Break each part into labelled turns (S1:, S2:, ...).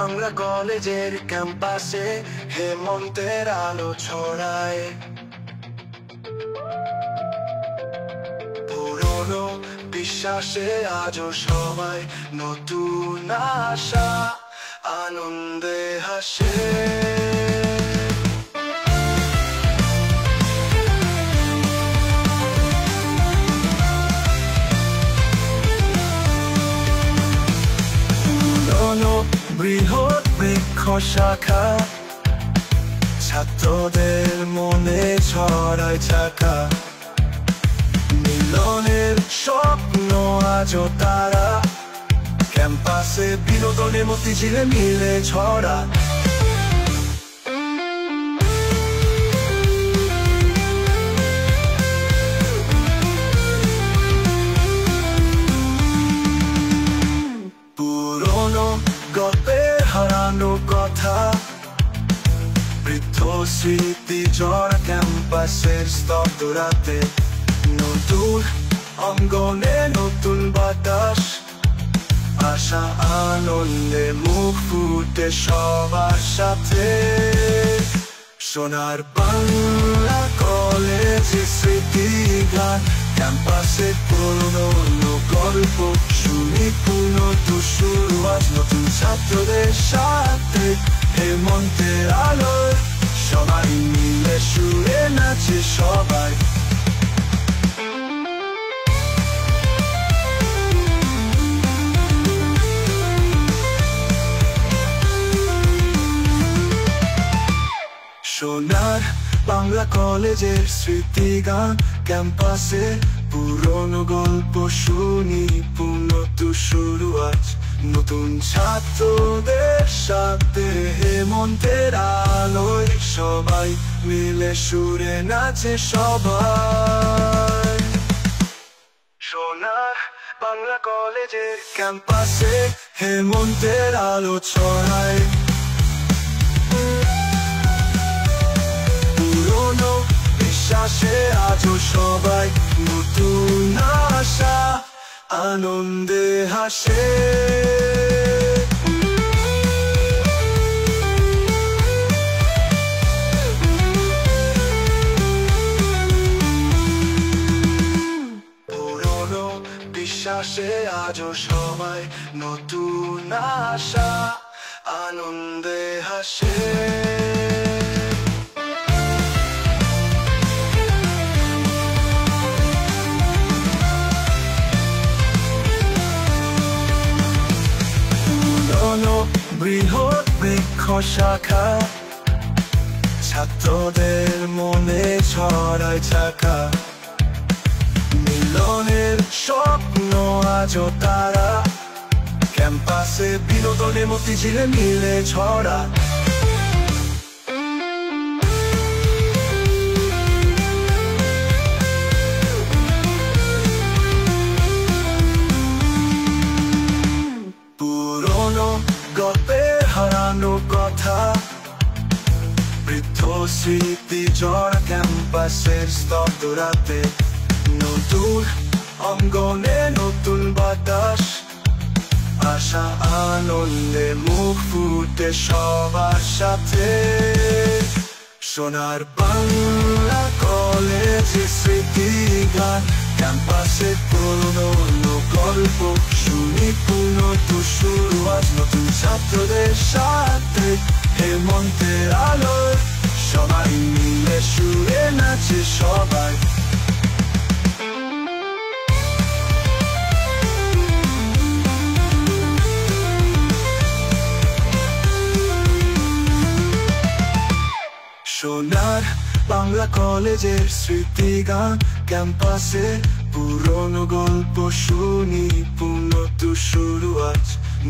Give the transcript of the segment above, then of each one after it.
S1: বাংলা কলেজের ক্যাম্পাসে হেমন্তের আলো ছড়ায়। পুরনো বিশ্বাসে আজও সবাই নতুন আশা আনন্দে হাসে। বৃহৎ বৃক্ষ শাখা ছাত্রদের মনে ছড়ায় চাকা। মিলনের স্বপ্ন আজও তারা ক্যাম্পাসে বিনোদনে মতিঝিলে মিলে ছড়া। পুরনো গল্পের হারানো কথা, বৃদ্ধ স্মৃতি জড়া ক্যাম্পাসের স্তব্ধ রাতে। নতুন অঙ্গনে নতুন বাতাস, আশা আনন্দে মুখ ফুটে সবার সাথে। সোনার বাংলা কলেজের স্মৃতি গান, ক্যাম্পাসে পুরনো গল্প শুনি পুনঃ শুরু আজ নতুন ছাত্রদের সাথে। হেমন্তের আলোয় সবাই মিলে সুরে নাচে সবাই। সোনার বাংলা কলেজের স্মৃতি গান, ক্যাম্পাসে পুরনো গল্প শুনি পুনঃ শুরু আজ নতুন ছাত্রদের সাথে। হেমন্তের আলোয় সবাই মিলে সুরে নাচে সবাই। সোনার বাংলা কলেজের ক্যাম্পাসে হেমন্তের আলো ছড়ায়। পুরনো বিশ্বাসে আজও সবাই নতুন আশা আনন্দে হাসে। পুরনো বিশ্বাসে আজও সবাই নতুন আশা আনন্দে হাসে। বৃহৎ বৃক্ষ শাখা ছাত্রদের মনে ছড়ায় চাকা। মিলনের স্বপ্ন আজও তারা ক্যাম্পাসে বিনোদনে মতিঝিলে মিলে ছড়া। গল্পের হারানো কথা, বৃদ্ধ স্মৃতি জড়া ক্যাম্পাসের স্তব্ধ রাতে। নতুন অঙ্গনে নতুন বাতাস, আশা আনন্দে মুখ ফুটে সবার সাথে। সোনার বাংলা কলেজের স্মৃতি গান, ক্যাম্পাসে পুরনো গল্প শুনি পুনঃ শুরু আজ নতুন ছাত্রদের সাথে। হেমন্তের আলোয় সবাই মিলে সুরে নাচে সবাই। সোনার বাংলা কলেজের স্মৃতি গান, ক্যাম্পাসে পুরনো গল্প শুনি পুনঃ শুরু আজ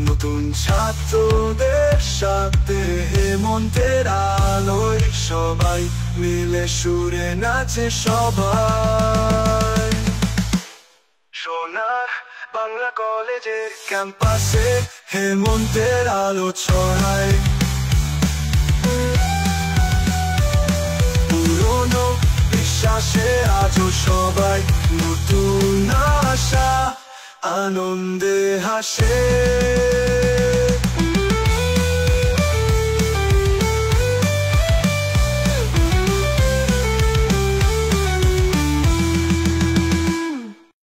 S1: নতুন ছাত্রদের সাথে। হেমন্তের আলোয় সবাই মিলে সুরে নাচে সবাই। সোনার বাংলা কলেজের ক্যাম্পাসে হেমন্তের আলো ছড়ায়। পুরনো বিশ্বাসে আজও সবাই নতুন আশা আনন্দে হাসে।